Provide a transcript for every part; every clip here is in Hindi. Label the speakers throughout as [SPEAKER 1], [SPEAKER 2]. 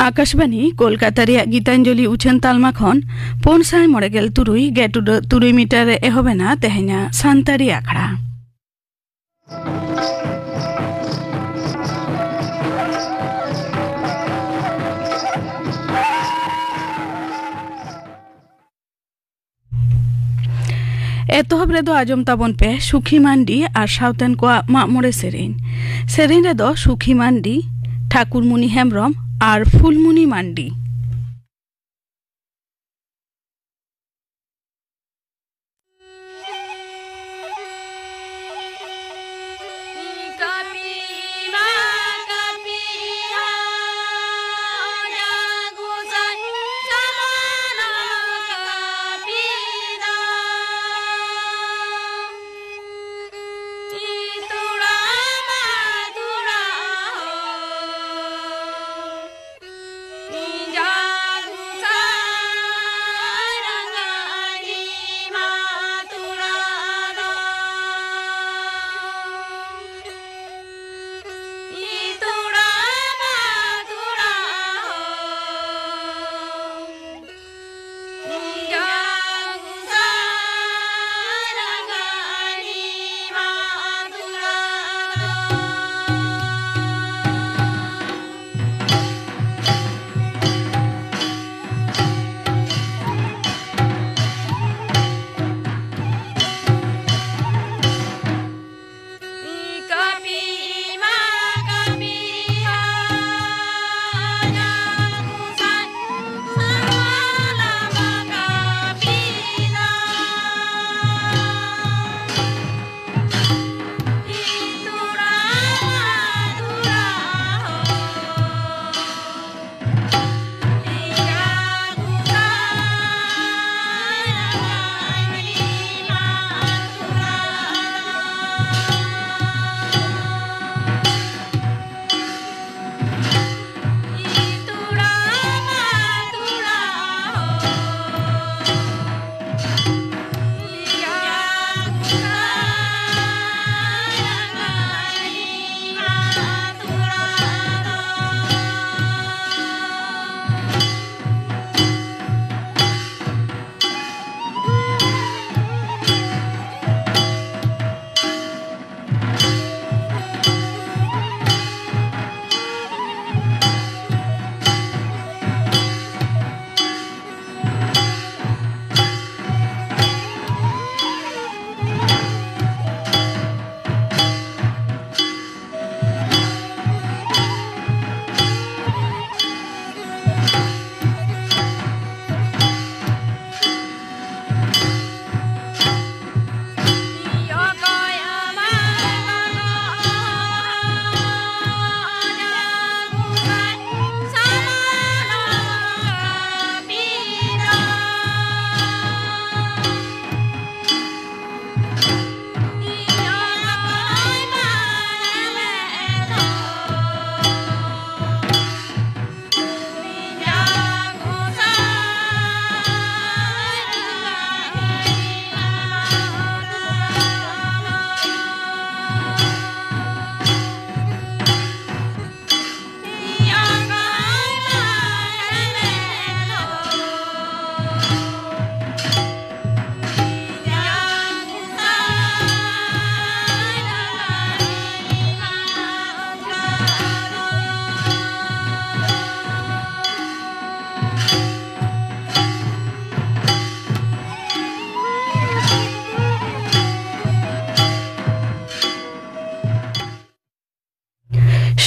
[SPEAKER 1] आकाशवाणी कोलकाता गीतांजलि उछन तालमा खन 593 गेटु 3 मीटर एहोबेना तेहेना सान्तारी आखड़ा एतहब रेदो आजम ताबन पे सुखी मांडी और साउतेन को मामोरे सेरेन रेदो सुखी मांडी ठाकुरमुनि हेम्ब्रम और फुलमुनि मांडी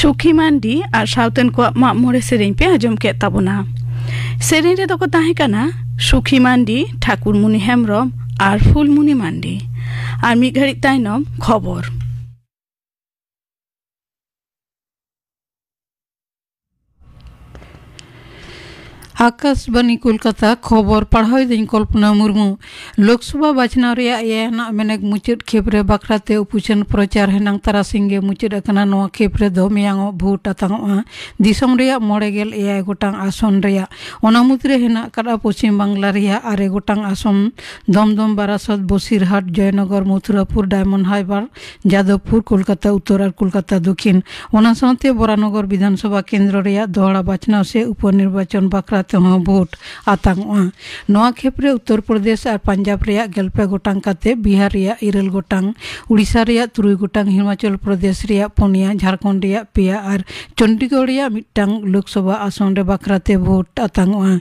[SPEAKER 1] सुखी मांडी और साउतेन को मामोरे सेरेन पे आजम के ताबोना सेरेन रे दको ताहे काना सुखी मांडी ठाकुरमुनि हेम्ब्रम और फुलमुनि मांडी और मी घड़ी ताइनम खबर
[SPEAKER 2] आकाशवाणी कोलकाता खबर पढ़ाई दिन कल्पना मुर्मू लोकसभा बाछनाव एना मेनेक मुचाद खेप्रे बाख्राते उपुचन प्रचार हेनांग तारासिंगे मुचाद अकना नोआ खेप्रे दो मियांगो भोट आतांगोआ दिसोम रेया 9 गोटांग आसन रेया ओना मुद्रे हेना कादा पश्चिम बांगला रेया 6 गोटांग आसन दमदम बारासत बसिरहाट जयनगर मथुरापुर डायमंड हार्बर जादवपुर कोलकाता उत्तर और कोलकाता दक्षिण ओना साथे बरानगर विधानसभा केंद्र रेया दोहरा बाछनाव से उपनिर्वाचन बाख्रा भोट आतांगोआ नोआ खेप्रे उत्तर प्रदेश और पंजाब रेया 11 गोटांग काते बिहार रेया 13 गोटांग उड़ीसा रेया 3 गोटांग हिमाचल प्रदेश रेया 5 झारखंड रेया 5 और चंडीगढ़ रेया मिटांग लोकसभा आसन रे बाख्राते भोट आतांगोआ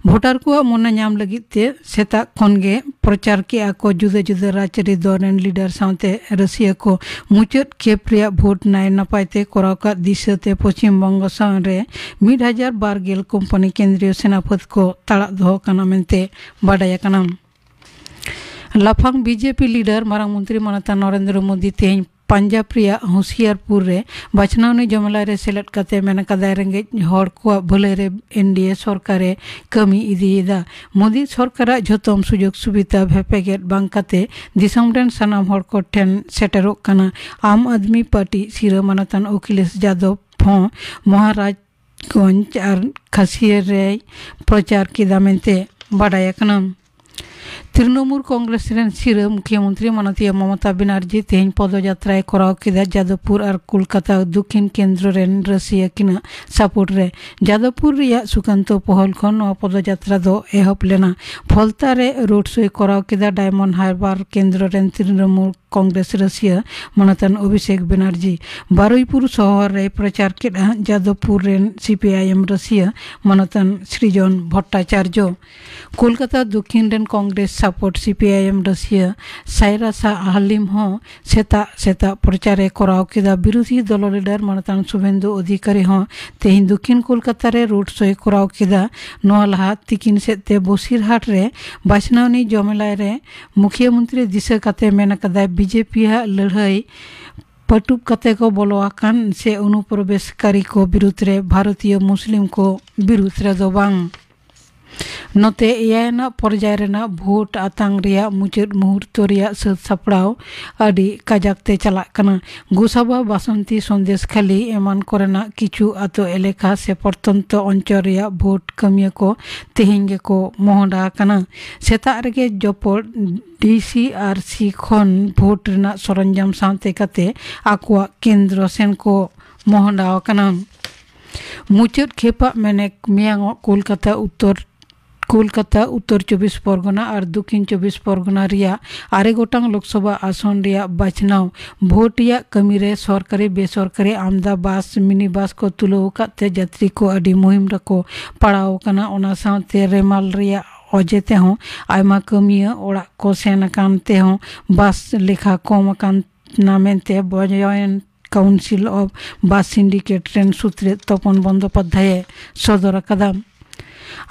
[SPEAKER 2] भोटार को मने नाम लगिते सेता खनगे प्रचार के को जुदा जुदा राजरी दौरन लीडर साथे रसिया को मुचाद खेप रेया भोट नाय नपायते कोराका दिशते पश्चिम बंग रे 1012 कंपनी केंद्रीय सेनापति को ताड़ा दो काना मेंते बाडाया काना लाफांग बीजेपी लीडर मारांग मंत्री मानता नरेंद्र मोदी तेज पंजाब रिया होशियारपुर रे बाछनावनी जमला रे सेलेट काते मेनकादा रेंगे हर को भले रे एनडीए सरकारे कमी इदीदा मोदी सरकार झोतम सुजोग सुविधा भेपेगेट बांग काते दिसम रेन सनाम हर को ठेन सेटेरो काना आम आदमी पार्टी सिरा मानतान अखिलेश यादव फो महाराजगंज और खासियर रे प्रचार किदा मेंते बाडाया काना तृणमूल कांग्रेस सिरा मुख्यमंत्री माननीय ममता बनर्जी तेज पदयात्रा कराव किदा जादवपुर और कोलकाता दक्षिण केंद्र रेन रसिया किना सपोर्ट रे जादवपुर रिया सुकांत पहल खन पदयात्रा दो एहब लेना फलता रे रोड शो कराव किदा डायमंड हार्बर केंद्र रेन तृणमूल कांग्रेस रसिया मानतान अभिषेक बनर्जी बारुईपुर शहर रे प्रचार किदा जादवपुर रेन सीपीआईएम रसिया मानतान सृजन भट्टाचार्य कोलकाता दक्षिण रेन कांग्रेस सपोर्ट सीपीआईएम रसिया सायरा शाह हालिम हो सेता सेता प्रचार कराव किदा विरोधी दल लीडर मानतान शुभेंदु अधिकारी हो तेहिन दक्षिण कोलकाता रे रोड शो कराव किदा नोआ लहा तिकिन सेते बसिरहाट रे बाछनावनी जमेला रे मुख्यमंत्री दिशा काते मेनकादा बीजेपी लड़ाई पटुब कते को बोलोआकान से अनुप्रवेशकारी को विरुद्ध रे भारतीय मुस्लिम को विरुद्ध रे दो बांग नोते एयाना पर्याय रेना भोट आतांग रिया मुचाद मुहूर्त रिया सात सापड़ाव आदि काजाकते चला कना गोसाबा बासंती संदेश खाली एमान कोरेना किछु आतो एलेका से प्रत्यंत अंचल रिया भोट कमिया को तेहिंगे को मोहडा कना सेता रेगे जपो डीसीआरसी खन भोट रेना सरंजाम साथे काते आकुआ केंद्र सेन को मोहडा कना मुचाद खेपा मेने मियांग कोलकाता उत्तर 24 परगना और दक्षिण 24 परगना रिया 6 गोटांग लोकसभा आसन रिया बाछनाव भोट या कमी रे सरकारी बेसरकारी आमदा बास मिनी बास को तुलो काते यात्री को अडी मुहिम रको पड़ाव कना ओना साथे रेमाल रिया अजेते हो आयमा कमिया ओड़ा को सेना कानते हो बास लेखा कम कान नामेंते बजयन काउंसिल ऑफ बास सिंडिकेट ट्रेन सूत्रे तपन बंदोपाध्याय सदर कदम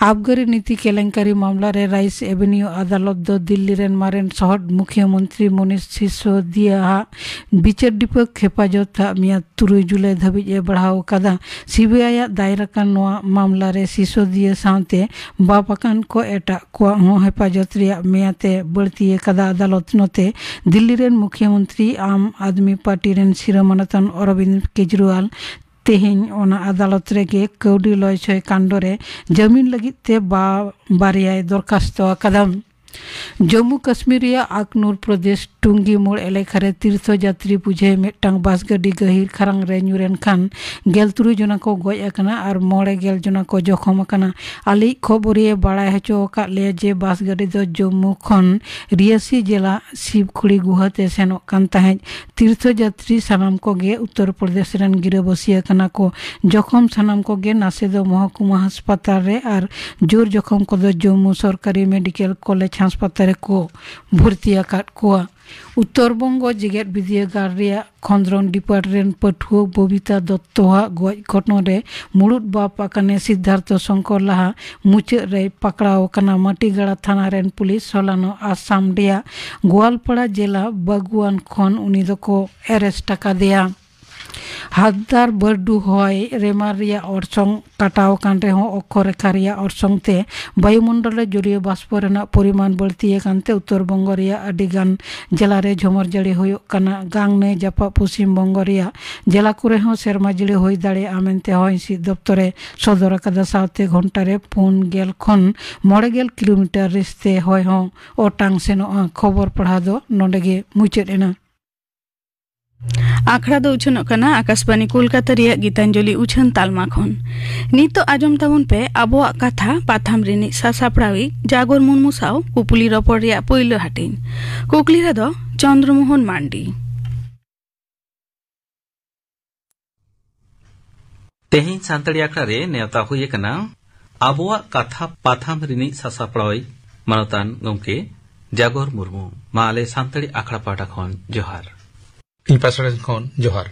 [SPEAKER 2] आबगारी नीति केलेंकारी मामला रे राइस एवेन्यू अदालत दो दिल्ली रेन मारेन शहर मुख्यमंत्री मनीष सिसोदिया बिचार दीपक हेफाजत मिया 3 जुलाई धाबिज बढ़ाव कदा सीबीआई दायराकान नोआ मामला रे सिसोदिया साथे बापाकान को एटा को हेफाजत रे मियाते बढ़ती कदा अदालत नोते दिल्ली रेन मुख्यमंत्री आम आदमी पार्टी रेन सिरामानतन अरविंद केजरीवाल तेहिन ओना अदालत रेगे कौडी लय छय कांडरे जमीन लगिते बारिया दरखास्त कदम जम्मू कश्मीर आकनूर प्रदेश टुंगी मोड़ एलेखा रे तीर्थ यात्री बुझे मिटांग बास गाड़ी गहिर खरांग रे ᱧᱩᱨᱮᱱ खान 13 जना को गoj akana और 9 जना को जखम akana आली खबरिए बाड़ाय हचो का ले जे बास गाड़ी दो जम्मू खन रियासी जिला शिवखुड़ी गुहाते सेनो कान ताहे तीर्थ यात्री सानाम को गे उत्तर प्रदेश रेन गिराबसी akana को जखम सानाम को गे नासे दो महकुमा अस्पताल रे और जोर जखम को दो जम्मू सरकारी मेडिकल कॉलेज अस्पताल को भर्ती आकाद कोआ उत्तरबंग जेगेट विद्यागार रे खंद्रन डिपार्टमेंट पठुआ बबिता दत्तवा गज घटना रे मुड़ुद बाप आकाने सिद्धार्थ शंकर लाहा मुचाद रे पकड़ाव कना माटीगाड़ा थाना रेन पुलिस हलानो आसाम रिया गोवालपाड़ा जिला बागुआन खन उनी दको एरेस्ट कादेया हाददार बर्डू हॉय रेमार रिया ऑर्सोंग काटाव कांटे हो अक्षर रेखा रिया ऑर्सोंग ते वायुमंडल जलीय बाष्प रेना परिमाण बढ़ती कांते उत्तर बंग रिया अडिगान जिला रे झमर जड़ी होयो कना गांग ने जापा पश्चिम बंग रिया जिला कुरे हो सेरमा जड़ी होई दाड़े आमेनते हॉय सी दफ्तरे सदर कदा सावते घंटा रे 4 खन 9 किलोमीटर रिश्ते हॉय हो ओटांग सेनो खबर पढ़ा दो नोडेगे मुचेद एना आखड़ा दो उछन कना आकाशवाणी कोलकाता रिया गीतांजलि उछन तालमा खन नितो आजम ताबन पे आबोआ कथा पाथाम रिनी सासापड़ावी जागोर मुर्मू साव कुपुली रपड़ रिया पहिलो हाटिन कुकलीरा दो चंद्रमोहन मांडी
[SPEAKER 3] तेहिं सांतड़ी आखड़ा रे नेवता हुए कना आबोआ कथा पाथाम रिनी सासापड़ावी मानतान गमके जागोर मुर्मू माले सांतड़ी आखड़ा पाटा खन जोहार
[SPEAKER 4] इन पासड़ा खन जोहार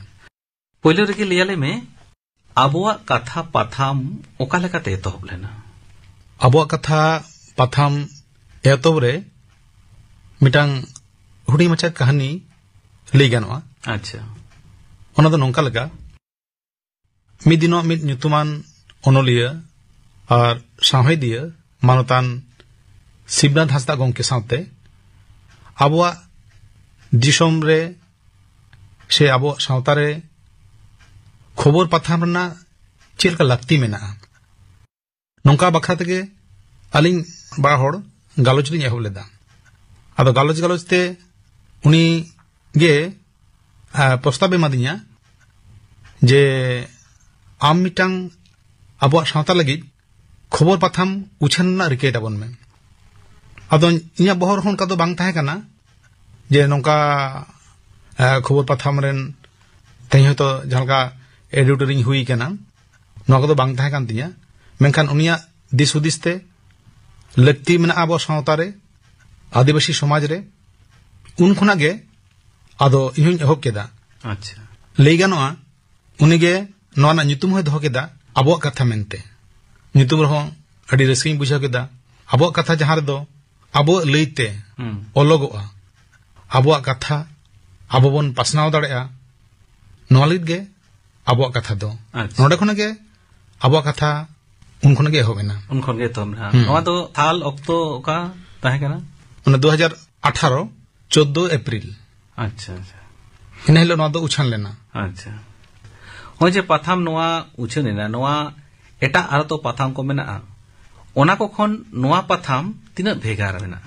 [SPEAKER 3] पहिलो रेगे लियाले में आबोआ कथा पाथाम ओका लेकाते एतहब लेना
[SPEAKER 4] आबोआ कथा पाथाम एतहब रे मिटांग हुडी मचा कहानी लई गानोआ
[SPEAKER 3] अच्छा
[SPEAKER 4] ओना दो नोंका लगा मि दिनो मिद ᱧᱩᱛᱩᱢᱟᱱ ᱚᱱᱚᱞᱤᱭᱟᱹ ᱟᱨ ᱥᱟᱶᱦᱮᱫᱤᱭᱟᱹ ᱢᱟᱱᱚᱛᱟᱱ शिवनाथ हांसदा गंके सावते आबोआ दिसोम रे से आबो सावता रे खबर पाथाम रना चेलका लाक्ति मेना नोंका बखरा तेगे अलिंग बड़ा होड़ गालोच लिंग एहब लेदा आदो गालोच गालोच ते उनी गे प्रस्ताव एमादिया जे आम मिटांग आबो सावता लगी खबर पाथाम उछन ना रिके ताबन में आदो इया बहर होन का दो बांग ताहे काना जे नोंका खबर पाथाम रेन तेहि तो जहालका एडिटरिंग हुई केना नोका को दो बांग ताहे कान तिया मेनखान उनिया दिस हुदिस ते लक्ति मेना आबो सावता रे आदिवासी समाज रे उन खुना गे आदो इहुन एहब केदा
[SPEAKER 3] अच्छा
[SPEAKER 4] लई गानोआ उनिगे नोना ᱧᱩᱛᱩᱢ होय दहो केदा आबो कथा मेनते ᱧᱩᱛᱩᱢ रहो अडी रस्किंग बुझा केदा आबो कथा जहां रे दो आबो लईते ओलोगोआ आबो कथा आबो बन पासनाव दाड़ेया नोआ लिट गे आबो कथा दो नोडे खने गे आबो कथा उन खने गे होबेना
[SPEAKER 3] उन खने गे तोमना नोआ दो थाल ऑक्टो का ताहे कना
[SPEAKER 4] 2018 14 अप्रैल
[SPEAKER 3] अच्छा अच्छा
[SPEAKER 4] इन हेलो नोआ दो उछान लेना
[SPEAKER 3] अच्छा हो जे पाथाम नोआ उछनेना नोआ एटा आरो तो पाथाम को मेना ओना को खन नोआ पाथाम तिना भेगार मेना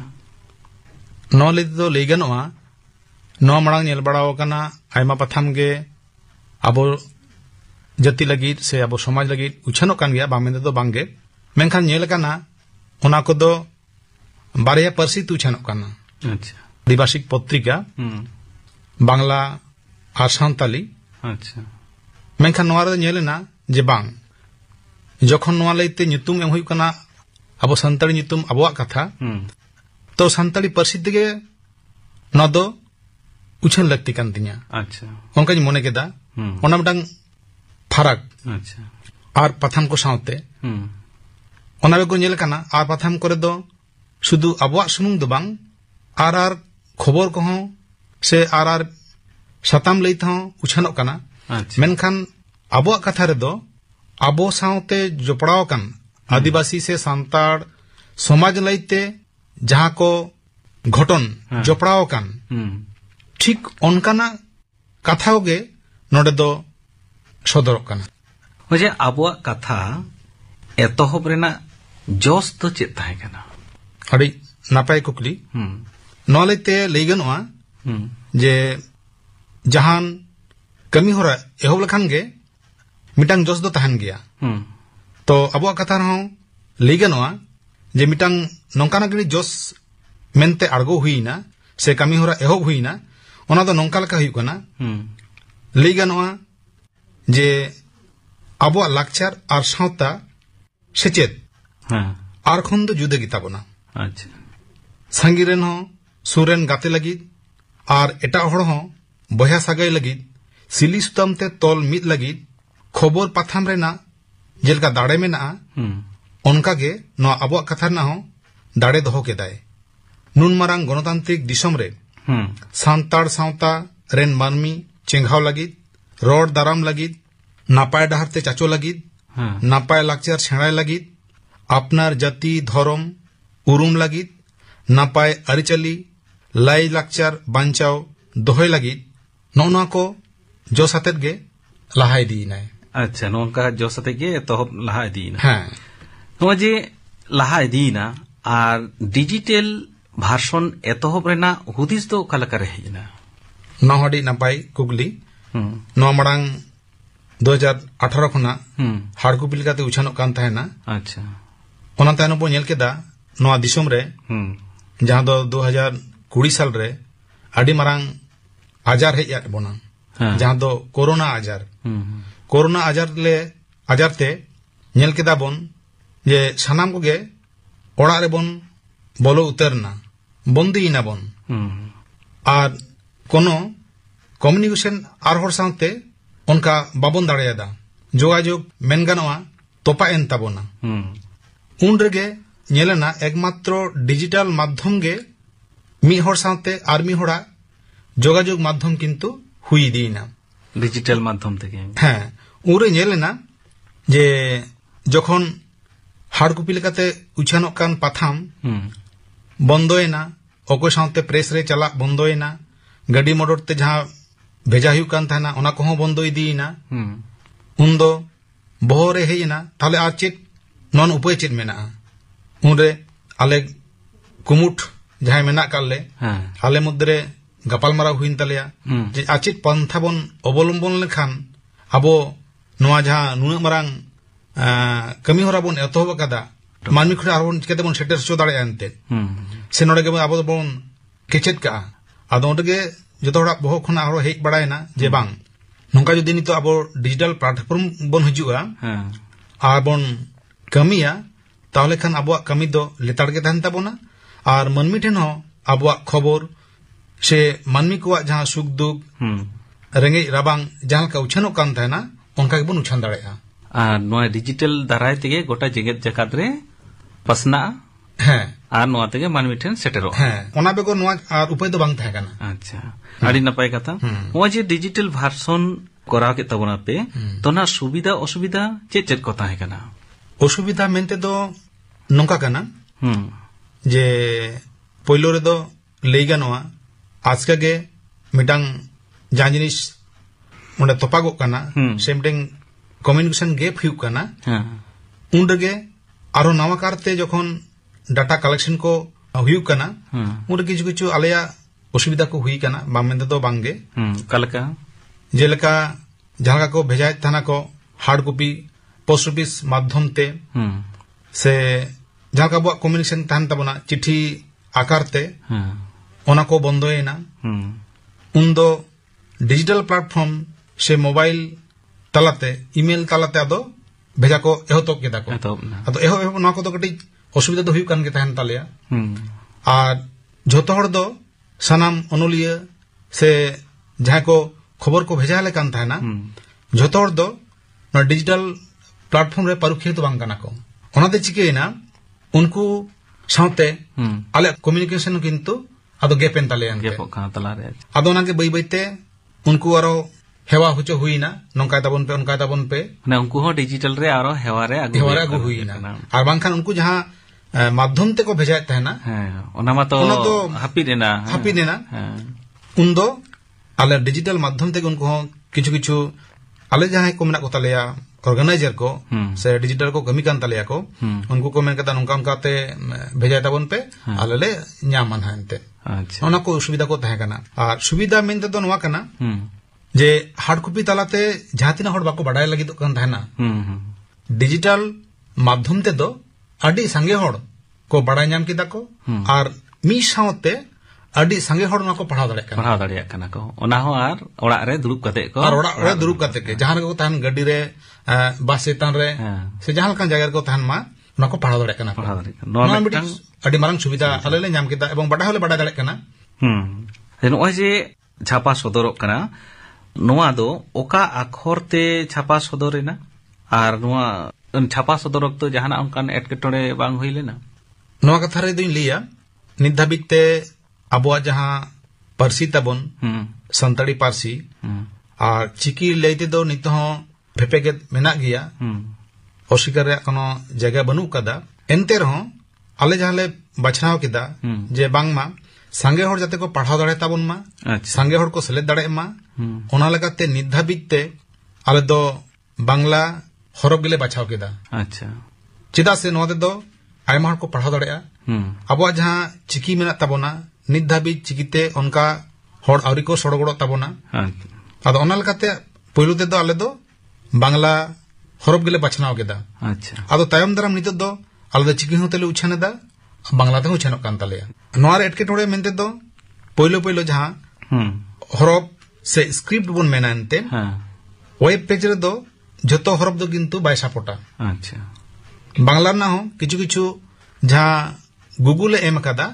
[SPEAKER 4] नो ले दो ले गनोआ नो मड़ांग नेल बड़ाओ कना आयमा पाथाम गे आबो जति लगी से आबो समाज लगी उछनो कान गया बामेंदे दो बांगे मेनखान नेल काना ओना को दो बारिया परसी तु उछनो काना
[SPEAKER 3] अच्छा
[SPEAKER 4] दिवासिक पत्रिका बांग्ला आर सांताली
[SPEAKER 3] अच्छा
[SPEAKER 4] मेनखान नोआ रे नेलेना जे बांग जखन नोआ लईते ᱧᱩᱛᱩᱢ एम हुई कना आबो संताली ᱧᱩᱛᱩᱢ आबोआ कथा तो संताली परसी तेगे न दो उछन लगती कान तिया
[SPEAKER 3] अच्छा
[SPEAKER 4] ओनका जी मने केदा ओना मटांग फरक
[SPEAKER 3] अच्छा
[SPEAKER 4] आर पाथाम को सावते ओना बेको नेल काना आर पाथाम करे दो शुधु आबोआ सुमुंग दो बांग आर खबर को हो से आर सताम लईत हो उछनोक काना मेनखान आबोआ कथा रे दो आबो सावते जोपड़ाव कान आदिवासी से सांताड़ समाज लईते जहां को घटन जोपड़ाव कान ठीक ओनकाना कथा गे नोडे दो सदरक काना
[SPEAKER 3] ओजे आबोआ कथा एतहब रेना जोस तो चेत ताहे काना
[SPEAKER 4] अड़ी नापाय कुकली नो लईते लई गनोआ जे जहान कमी होरा एहब लखान गे मिटांग जोस दो तहन गया तो आबोआ कथा रहो लई गनोआ जे मिटांग नोंकाना गड़ी जोस मेनते आड़गो हुईना से कमी होरा एहब हुईना ओना दो नोंका लका हुई कना लई गनोआ जे आबोआ लाकचार आर सावता सेचेत आर खन दो जुदे गिता बना
[SPEAKER 3] अच्छा
[SPEAKER 4] सांगिरेन हो सुरेन गाते लगी आर एटा होड़ हो बया सागाई लगी सिली सुताम ते तोल मिद लगी खबर पाथाम रेना जेलका दाड़े मेना ओनका गे नो आबोआ कथा ना हो दाड़े दहो केदाय नुन मारांग गणतांत्रिक दिसोम रे सांताड़ सावता रेन मानमी चेंघाव लगी ᱨᱚᱲ ᱫᱟᱨᱟᱢ ᱞᱟᱹᱜᱤᱫ, ᱱᱟᱯᱟᱭ ᱰᱟᱦᱟᱨ ᱛᱮ ᱪᱟᱪᱳ ᱞᱟᱹᱜᱤᱫ, ᱱᱟᱯᱟᱭ ᱞᱟᱠᱪᱟᱨ ᱥᱮᱬᱟᱭ ᱞᱟᱹᱜᱤᱫ, ᱟᱯᱱᱟᱨ ᱡᱟᱹᱛᱤ ᱫᱷᱚᱨᱚᱢ ᱩᱨᱩᱢ ᱞᱟᱹᱜᱤᱫ, ᱱᱟᱯᱟᱭ ᱟᱹᱨᱤᱪᱟᱹᱞᱤ ᱞᱟᱭ ᱞᱟᱠᱪᱟর ᱵᱟᱧᱪᱟᱣ ᱫᱚᱦᱚᱭ ᱞᱟᱹᱜᱤᱫ ᱱᱚᱜᱼᱚ ᱱᱚᱣᱟ ᱠᱚ ᱡᱚᱥ ᱟᱛᱮᱫ ᱜᱮ ᱞᱟᱦᱟ ᱤᱫᱤᱭᱮᱱᱟᱭ।
[SPEAKER 3] ᱟᱪᱪᱷᱟ, ᱱᱚᱝᱠᱟ ᱡᱚᱥ ᱟᱛᱮᱫ ᱜᱮ ᱮᱛᱚᱦᱚᱵ ᱞᱟᱦᱟ ᱤᱫᱤᱭᱮᱱᱟ।
[SPEAKER 4] ᱦᱮᱸ,
[SPEAKER 3] ᱱᱚᱣᱟ ᱡᱮ ᱞᱟᱦᱟ ᱤᱫᱤᱭᱮᱱᱟ ᱟᱨ ᱰᱤᱡᱤᱴᱟᱞ ᱵᱷᱟᱨᱥᱚᱱ ᱮᱛᱚᱦᱚᱵ ᱨᱮᱱᱟᱜ ᱦᱩᱫᱤᱥ ᱫᱚ ᱚᱠᱟ ᱞᱮᱠᱟᱨᱮ ᱦᱮᱡ ᱮᱱᱟ?
[SPEAKER 4] ᱱᱚᱣᱟ ᱟᱹᱰᱤ ᱱᱟᱯᱟᱭ ᱠᱩᱠᱞᱤ। ᱱᱚᱣᱟ ᱢᱟᱲᱟᱝ 2018 ᱠᱷᱚᱱᱟᱜ ᱦᱟᱨᱰ ᱠᱚᱯᱤ ᱞᱮᱠᱟᱛᱮ ᱩᱪᱷᱟᱹᱱᱚᱜ ᱠᱟᱱ ᱛᱟᱦᱮᱱᱟ।
[SPEAKER 3] ᱟᱪᱪᱷᱟ।
[SPEAKER 4] ᱚᱱᱟ ᱛᱟᱭᱱᱚᱢ ᱵᱚᱱ ᱧᱮᱞ ᱠᱮᱫᱟ ᱱᱚᱣᱟ ᱫᱤᱥᱚᱢ ᱨᱮ ᱡᱟᱦᱟᱸ ᱫᱚ 2020 ᱥᱟᱞ ᱨᱮ ᱟᱹᱰᱤ ᱢᱟᱨᱟᱝ ᱟᱡᱟᱨ ᱦᱮᱡ ᱟᱫ ᱵᱚᱱᱟ, ᱡᱟᱦᱟᱸ ᱫᱚ ᱠᱳᱨᱳᱱᱟ ᱟᱡᱟᱨ। ᱠᱳᱨᱳᱱᱟ ᱟᱡᱟᱨ তে ᱧᱮᱞ ᱠᱮᱫᱟ ᱵᱚᱱ যে সানাম কোগে ওড়াগ রেবন বলো উতারনা বন্দিনা বন আর কোনো কমিউনিকেশন আর হর সাথে অনকা বাবন দাঁড়ায়দা যোগাযোগ মেন গানোয়া তোপা এন তাবনা উন রেগে ñেলেনা একমাত্র ডিজিটাল মাধ্যম গে মি হর সাথে আর মি হড়া যোগাযোগ মাধ্যম কিন্তু হুই দিনা
[SPEAKER 3] ডিজিটাল মাধ্যম থেকে।
[SPEAKER 4] হ্যাঁ, উরে ñেলেনা যে যখন হার্ড কপি লেকাতে উছানোক কান পাথাম বন্ধয়েনা, অকয় সাথে প্রেস রে চালা বন্ধয়েনা, গাড়ি মোটর তে যাহা ভেজা হুᱭᱩᱜ কান থানা ওনা কোহ বন্ধ ইদিনা। উনদো বহরে হেইনা তাহলে আর চেত নন উপায় চেত মেনা উনরে আলে কুমুট যাহাই মেনা কালে আলে মধ্যে গাপালমারাও হুইন তালেয়া যে আচিত পন্থা বন অবলম্বন লেখান আবো নোয়া যাহা নুনা মারাং कमी हरा बन एतहब कदा मानमी खुद आरो चिकाते बन सेटर सो दाड़े आनते से नोडे के आबो बन केचेत का आदो ओडगे जतो हड़ा बहो खना आरो हेज बड़ायना जे बांग नोंका जदि नितो आबो डिजिटल प्लेटफॉर्म बन हजुआ आर बन कमिया ताहले खान आबो कमी दो लेताड़ के तहन ताबोना आर मानमी ठेन हो आबो खबर से मानमी को जहां सुख दुख रेंगे राबांग जहां का उछानो कान थाना उनका के बन उछान दाड़ेया
[SPEAKER 3] আর নয় ডিজিটাল দারাই থেকে গোটা জগৎ জাকাত রে পাসনা।
[SPEAKER 4] হ্যাঁ,
[SPEAKER 3] আর নোয়া থেকে মানবি ঠেন সেটেরো।
[SPEAKER 4] হ্যাঁ, ওনা বেগর নোয়া আর উপায় তো বাং থাকে না।
[SPEAKER 3] আচ্ছা, আড়ি নাপাই কথা। ওই যে ডিজিটাল ভার্সন করা কে তবনা পে তোনা সুবিধা অসুবিধা চেত চেত কথা হে কানা।
[SPEAKER 4] অসুবিধা মেনতে তো নঙ্কা কানা যে পয়লো রে দো লেই গানোয়া আজকে গে মিটাং জান জিনিস মানে তোপাগো কানা সেমটেং কমিউনিকেশন গেপ হুᱭᱩᱜ কানা উন রেগে আরো নাওয়া কারতে যখন ডাটা কালেকশন को হুᱭᱩᱜ কানা উন কিছু কিছু আলেয়া অসুবিধা को হুই কানা বাম মেনতে তো বাংগে
[SPEAKER 3] কালকা
[SPEAKER 4] যেলেকা যাহা को भेजाय थाना को हार्ड कॉपी पोस्ट ऑफिस माध्यम ते से जहां का कम्युनिकेशन तहन तबना चिट्ठी आकार ते ओना को बंदोयना उन दो डिजिटल प्लेटफॉर्म से मोबाइल तालाते इमेल तालाते आदो भेजा को एहतो केदा को आदो एहो नो को तो कटी असुविधा दो हुयुग कान के तहन तालेया आर जतो हड़ दो सनाम अनुलिया से जहां को खबर को भेजा ले कान थाना जतो हड़ दो डिजिटल प्लेटफॉर्म रे परुखिया तो बांग काना को ओनाते चिकेना उनको साथे आले कम्युनिकेशन किंतु आदो गेपेन तालेया
[SPEAKER 3] गेपो का तलारे
[SPEAKER 4] आदो ना के बई बईते उनको आरो हेवा हुचो हुईना नंका ताबन पे
[SPEAKER 3] ना उनको हो डिजिटल रे आरो हेवा रे
[SPEAKER 4] आगु हुईना आर बांखान उनको जहां माध्यम ते को भेजाय तहना
[SPEAKER 3] ओना मा तो हापी देना उन दो आले डिजिटल माध्यम ते उनको किछु किछु आले जहां को मेना को तालेया ऑर्गेनाइजर को से डिजिटल को कमी कान तालेया को उनको को मेन कता नंका उनकाते भेजाय ताबन पे आले ले न्यामान हनते अच्छा ओना को सुविधा को तहे कना आर सुविधा मेन ते तो नवा कना जे हार्ड कॉपी तालाते जहातिना हड़ बाको बाडाय लगी तो कान थाना डिजिटल माध्यम ते दो अडी संगे हड़ को बाडाय नाम किदा को आर मी सावते अडी संगे हड़ ना को पढ़ाव दाड़े कना को ओना हो आर ओड़ा रे दुरुप काते को
[SPEAKER 4] आर ओड़ा रे दुरुप काते के जहां को तहन गड्डी रे बस स्टेशन रे से जहां कान जगह को तहन मा ना को पढ़ाव दाड़े कना नोआ मिटिंग अडी मारंग सुविधा आले ले नाम किदा एवं बाडा होले बाडा दाड़े कना
[SPEAKER 3] नोआ जे छापा सदरक कना नोआ दो ओका आखर ते छापा सदरेना आर नोआ छापा सदरक तो जहाना उनकान एटकेटोड़े बांग हुई लेना
[SPEAKER 4] नोआ कथा रे दुई लिया नित धाबिते आबोआ जहां पारसी ताबन संताड़ी पारसी আর চিকি লাইতে দো নিত হো ভেপেগে মেনা গিয়া অস্বীকার ᱨᱮᱭᱟᱜ কোনো জায়গা বানুক কাদা এনতে রহো আলে জাহালে বাছনাও কেদা যে বাংমা সাঙ্গে হড় যাতে কো পড়াও দাড়ে তাবন মা সাঙ্গে হড় কো সেলেদ দাড়ে মা ওনা লাগাতে নির্ধাবিততে আলে দো বাংলা হরফ গেলে বাছাও কেদা
[SPEAKER 3] আচ্ছা
[SPEAKER 4] চেদা সে নোদে দো আইমা হড় কো পড়াও দাড়ে আবুয়া যাহা চিকি মেনা তাবনা নির্ধাবিত চিকিতে অনকা হড় আউরি কো সড়গড় তাবনা আদো ওনা লাগাতে পয়লুতে দো আলে দো বাংলা হরফ গেলে বাছনাও কেদা
[SPEAKER 3] আচ্ছা
[SPEAKER 4] আদো তায়ম দারাম নিত দো আলাদা চিকি হতেলে উচ্ছানেদা বাংলাতে উচ্ছানক কান তালেয়া নোয়ার এটকেটोड़े মেনতে দো পয়লো পয়লো যাহা হরফ সে স্ক্রিপ্ট বন মেনানতে ওয়েব পেজ রে দো যত হরফ দো কিন্তু বাই সাপোর্টা
[SPEAKER 3] আচ্ছা
[SPEAKER 4] বাংলা না হো কিছু কিছু যাহা গুগলে এম কাদা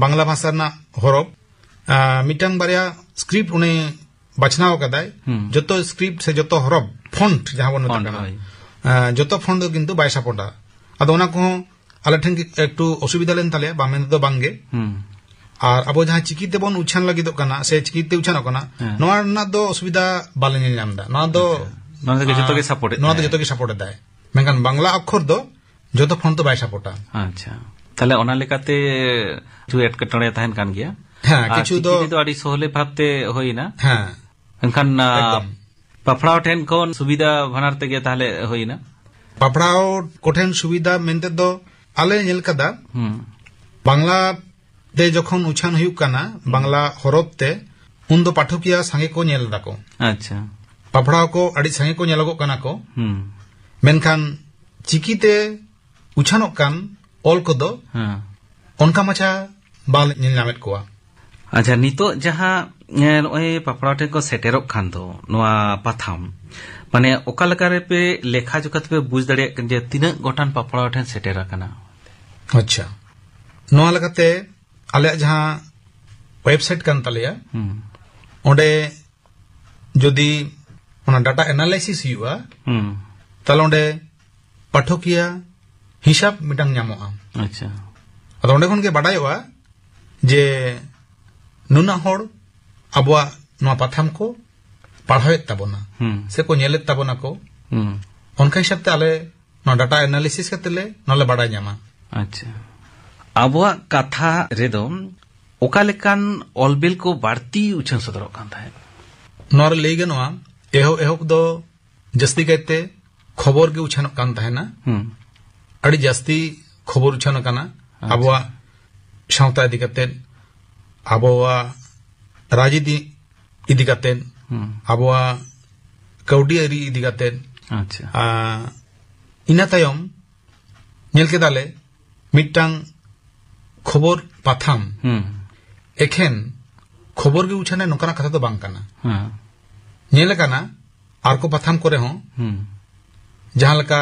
[SPEAKER 4] বাংলা ভাষা না হরফ মিটাং বারিয়া স্ক্রিপ্ট উনি বাছনাও কাদায় যত স্ক্রিপ্ট সে যত হরফ ফন্ট যাহা বন যত ফন্ট দো কিন্তু বাই সাপোর্টা আদো ওনা কো আলে ঠেন একটু অসুবিধা লেন তালে বামেন দো বাঙ্গে আর আবো যাহা চিকিতে বন উচ্ছান লাগি দো কানা সে চিকিতে উচ্ছান কানা নোয়া না দো অসুবিধা বালে নিল নামদা নোয়া দো
[SPEAKER 3] যত কে সাপোর্ট
[SPEAKER 4] নোয়া দো যত কে সাপোর্ট দেয় মেনকান বাংলা অক্ষর দো যত ফন্ট দো বাই সাপোর্টা
[SPEAKER 3] আচ্ছা তাহলে ওনা লেকাতে কিছু এটকেটড়ে তাহেন কান গিয়া
[SPEAKER 4] হ্যাঁ কিছু দো
[SPEAKER 3] আদি সহলে ভাবতে হইনা
[SPEAKER 4] হ্যাঁ
[SPEAKER 3] এনখান পাফড়াও ঠেন কোন সুবিধা ভানার তেগে তাহলে হইনা
[SPEAKER 4] পাফড়াও কোঠেন সুবিধা মেনতে দো আলে নেল কাদা বাংলা তে যখন উচ্ছান হুয়ুক কানা বাংলা হরফ তে উন দো পাঠকিয়া সাঙ্গে কো নেল দাকো
[SPEAKER 3] আচ্ছা
[SPEAKER 4] পাফড়াও কো আড়ি সাঙ্গে কো নেলগো কানা কো মেনখান চিকিতে উচ্ছানক কান অল কো দো অনকা মাছা বাল নেল নামেত কোয়া
[SPEAKER 3] আচ্ছা নিতো যাহা ওই পাপড়াও ঠেন কো সেটেরক খান দো নোয়া পাথাম মানে ওকা লেকারে পে লেখা জোকাত পে বুঝ দাড়ে যে তিনা গটান পাপড়াও ঠেন সেটের কানা
[SPEAKER 4] আচ্ছা নোয়া লাগাতে আলে যাহা ওয়েবসাইট কান তালেয়া ওডে যদি ওনা ডাটা অ্যানালাইসিস হুয়া তাহলে ওডে পাঠকিয়া হিসাব মিটাং ᱧᱟᱢᱚᱜᱼᱟ
[SPEAKER 3] আচ্ছা
[SPEAKER 4] আদো ওডে খন গে বাডায়ᱚᱜᱼᱟ যে নুনা হড় আবুয়া নোয়া পাথাম কো পাড়হায়েত তাবনা সে কো ñᱮᱞᱮᱛ তাবনা কো অনকা হিসাবতে আলে নোয়া ডাটা অ্যানালাইসিস কাতেলে নলে বাডায় ᱧᱟᱢᱟ
[SPEAKER 3] আচ্ছা আবুয়া কথা রেদো ওকালেকান অলবেল কো বাড়তি উচ্ছান সদরক কান থাকে
[SPEAKER 4] নর লেই গনোয়া এহব দো জাস্তি কাইতে খবর গে উচ্ছানক কান তাহেনা আড়ি জাস্তি খবর উচ্ছান কানা আবুয়া সাঁওতা ইদি কাতেন আবুয়া রাজনীতি ইদি কাতেন আবুয়া কাউডি আরি ইদি কাতেন
[SPEAKER 3] আচ্ছা
[SPEAKER 4] ইনা তায়ম ñel কেদালে মিটাং খবর পাথাম এখেন খবর গে উচ্ছানে নকানা কথা তো বাং কানা ñel কানা আর কো পাথাম করে হো যাহা লেকা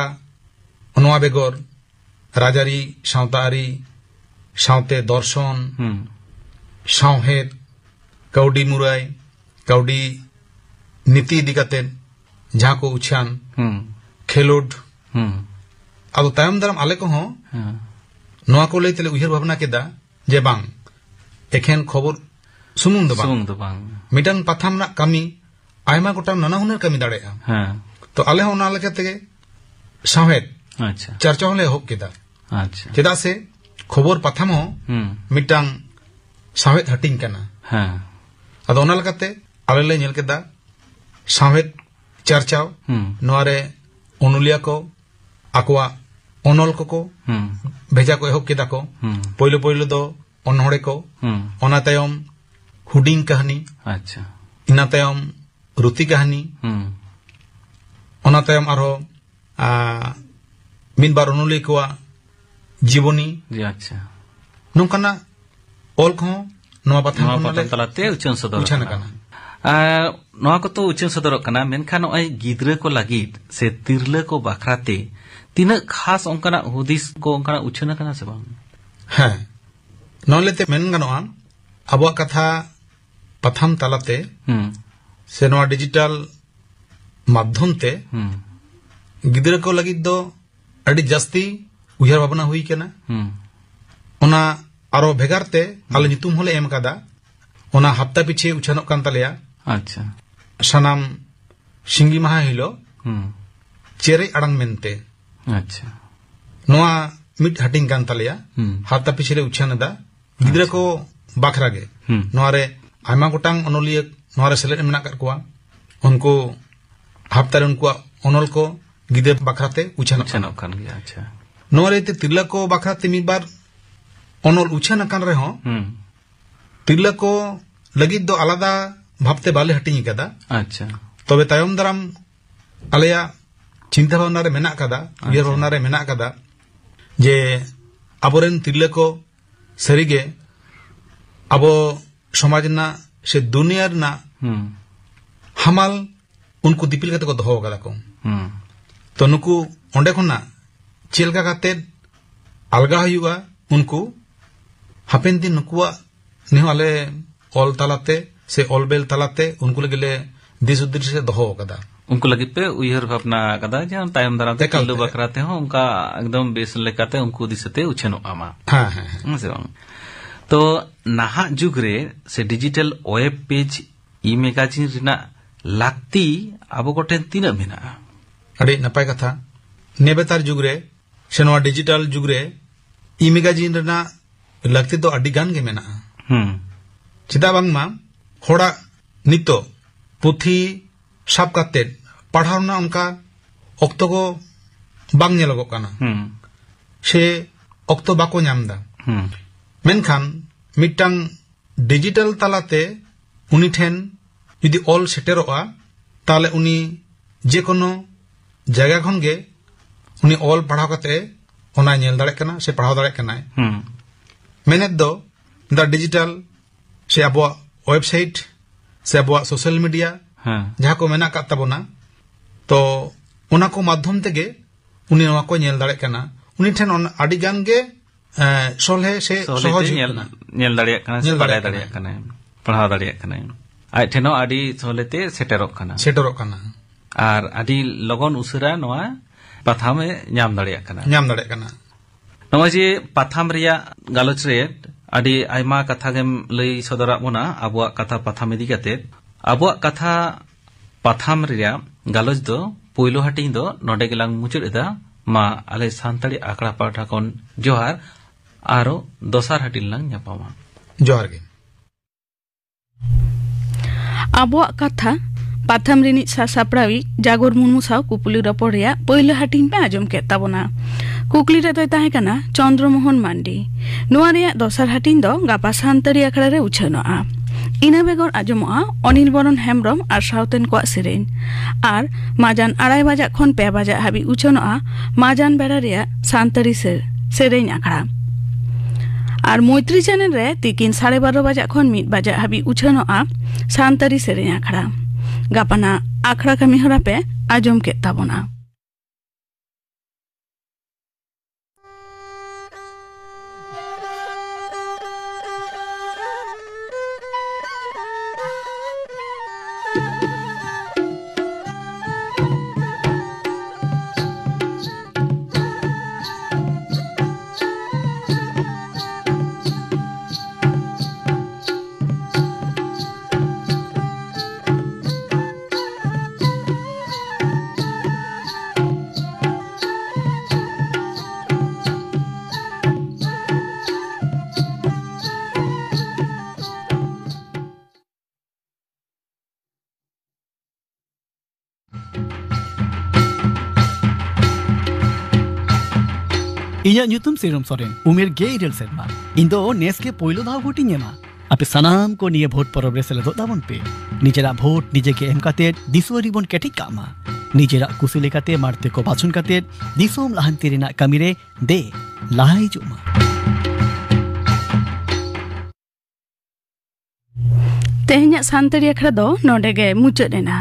[SPEAKER 4] নোয়া বেগর রাজারি সাঁওতারি সাঁওতে দর্শন সাঁওহেদ কাউডি মুরাই কাউডি নীতি ইদি কাতেন যাহা কো উচ্ছান খেলোড আদো তায়ম দারাম আলে কো হো নোয়া কো ᱞᱟᱹᱭ ᱛᱮᱞᱮ ᱩᱭᱦᱟᱹᱨ ᱵᱷᱟᱵᱱᱟ ᱠᱮᱫᱟ ᱡᱮ ᱵᱟᱝ ᱮᱠᱷᱮᱱ ᱠᱷᱚᱵᱚᱨ ᱥᱩᱢᱩᱝ ᱫᱚ ᱵᱟᱝ ᱢᱤᱫᱴᱟᱝ ᱯᱟᱛᱷᱟᱢ ᱨᱮᱱᱟᱜ ᱠᱟᱹᱢᱤ ᱟᱭᱢᱟ ᱜᱚᱴᱟᱝ ᱱᱟᱱᱟ ᱦᱩᱱᱟᱹᱨ ᱠᱟᱹᱢᱤ ᱫᱟᱲᱮᱭᱟᱜᱼᱟ ᱛᱚ ᱟᱞᱮ ᱦᱚᱸ ᱚᱱᱟ ᱞᱮᱠᱟ ᱛᱮᱜᱮ ᱥᱟᱶᱦᱮᱫ ᱪᱟᱨᱪᱟ ᱦᱚᱸᱞᱮ ᱮᱦᱚᱵ ᱠᱮᱫᱟ ᱪᱮᱫᱟᱜ ᱥᱮ ᱠᱷᱚᱵᱚᱨ ᱯᱟᱛᱷᱟᱢ ᱦᱚᱸ ᱢᱤᱫᱴᱟᱝ ᱥᱟᱶᱦᱮᱫ ᱦᱟᱹᱴᱤᱧ ᱠᱟᱱᱟ ᱟᱫᱚ ᱚᱱᱟ ᱞᱮᱠᱟᱛᱮ ᱟᱞᱮ ᱞᱮ ᱧᱮᱞ ᱠᱮᱫᱟ ᱥᱟᱶᱦᱮᱫ ᱪᱟᱨᱪᱟᱣ ᱱᱚᱣᱟᱨᱮ ᱚᱱᱚᱞᱤᱭᱟᱹ ᱠᱚ ᱟᱠᱚᱣᱟᱜ অনল কো ভেজা কো এহব কেদা কো পয়লো পয়লো দো অনহড়ে কো অনা তায়ম হুডিং কাহিনী আচ্ছা ইনা তায়ম রুতি কাহিনী অনা তায়ম আরো মিনবার অনলিয়া কোয়া জীবনী আচ্ছা নংকানা অল কো নোয়া পাথাম
[SPEAKER 3] তালাতে উচ্চান সদর কানা নোয়া কো তো উচ্চান সদর কানা মেনখান ওই গিদ্রে কো লাগি সে তিরলে কো বাখরাতে তিনা খাস অঙ্কানা হুদিস কো অঙ্কানা উচ্ছনা কানা সে বাং
[SPEAKER 4] হ্যাঁ নলেতে মেন গানোয়া আবুয়া কথা পাথাম তালাতে সে নোয়া ডিজিটাল মাধ্যমতে গিদরা কো লাগি দো আডি জাস্তি উইহার ভাবনা হুই কেনা ওনা আরো ভেগারতে আলে নিতুম হলে এম কাদা ওনা হাপ্তা পিছে উচ্ছানক কান তালেয়া
[SPEAKER 3] আচ্ছা
[SPEAKER 4] sanam singi maha hilo cere arang mente
[SPEAKER 3] अच्छा
[SPEAKER 4] noa mid hating kan talia hata pichire uchana da gidra ko bakra ge noa re aima gotang onolia noa re select menak kat kuwa unko haptare unko onol ko gidra bakrate uchana
[SPEAKER 3] kan gaya अच्छा
[SPEAKER 4] noa re te tirla ko bakrate midbar onol uchana kan reho tirla ko lagid do alada bhabte bale hating kada
[SPEAKER 3] अच्छा
[SPEAKER 4] tobe tayom daram aleya चिंता भावना रे मेना कदा उयर भावना रे मेना कदा जे आबोरेन तिरले को सरीगे आबो समाज ना से दुनिया ना हमाल उनको दिपिल कते को दोहो कदा को तो नुकु ओंडे खना चेलका कते अलगा हुआ उनको हापेन दिन नुकुआ नेहो आले ऑल तलाते से ऑल बेल तलाते उनको लगले दिस उद्देश्य से दोहो कदा
[SPEAKER 3] उनको लगे पे उयहर भावना कदा जहां टाइम दरा ते किलो बकराते हो उनका एकदम बेस लेकाते उनको दिसते उछनो आमा
[SPEAKER 4] हां हां
[SPEAKER 3] से बांग तो नाहा जुग रे से digital web page e magazine Rina लागती आबो गोटेन तीना मेना
[SPEAKER 4] अडे नपाय कथा नेबेतार जुग रे से नवा डिजिटल जुग रे ई मैगजीन रिना लागती तो अड्डी गान के मेना चिदा बांग मा होड़ा नितो पुथी साब काते पढ़ावना उनका ऑक्टो को बांग नेलोगो काना से ऑक्टो बाको न्यामदा मेनखान मिटटांग डिजिटल तालाते उनी ठेन यदि ऑल सेटेरोआ ताले उनी जे कोनो जगह खनगे उनी ऑल पढ़ाव काते ओना नेल दाड़े काना से पढ़ाव दाड़े काना मेनेद दो दा डिजिटल से अबो वेबसाइट से अबो सोशल मीडिया जहां को मेना का तबोना तो उना को माध्यम तेगे उनी नवा को नेल दाड़े काना उनी ठेन आडी गान गे सोलहे से सहज
[SPEAKER 3] नेल दाड़े काना से बाड़ाय दाड़े काना पढ़ाव दाड़े काना आइ ठेनो आडी सोलेते सेटेरोक काना आर आडी लगन उसरा नवा पाथाम ᱧᱟᱢ दाड़े काना नवा जे पाथाम रिया गालोच रे आडी आइमा कथा गेम लई सदरा बोना आबुआ कथा पाथाम इदी काते आबुआ कथा पाथाम रिया गालोच दो पोइलो हाटिंग दो नोडे गेलांग मुचुद एदा मा आले सानताड़ी आकड़ा पाठा कोन जोहार आरो दोसार हाटिल लांग ᱧᱟᱯᱟᱢᱟ
[SPEAKER 4] जोहार गे
[SPEAKER 1] आबुआ कथा पाथाम रिनी सासापड़ावी जागोर मुर्मू साव कुपुली रपड़ रिया पहिलो हाटिंग पे आजम के ताबोना कुकली रे दय ताहे कना चंद्रमोहन मांडी नोआ रिया दोसार हाटिंग दो गापा सानताड़ी आकड़ा रे उछनोआ इना बेगर आजमोआ अनिल बरन हेमब्रम और साउतेन को सेरेन और माजान 2:30 बजा खन 5 बजा हाबी उछनोआ माजान बेड़ा रिया सानताड़ी सेरेन आखड़ा और मैत्री चैनल रे तिकिन 12:30 बजा खन 1 बजा हाबी उछनोआ सानताड़ी सेरेन आखड़ा गापाना आखड़ा कमी हरा पे आजम के ताबोना
[SPEAKER 5] इन्या न्यूतुम सेरम सोरेन उमेर गे इरेल सेरमा इंदो नेस के पोइलो दाव भोटिंग एमा आपे सनाम को निये भोट परब रे सेलेदो दाबन पे निजेरा भोट निजे के एम काते दिसवरी बन केठी कामा निजेरा कुसुले काते मारते को बाछुन काते दिसोम लाहंती रेना कामिरे दे लाई जुमा
[SPEAKER 1] तेहन्या सानताड़ी आखड़ा दो नोडे गे मुचाद एना।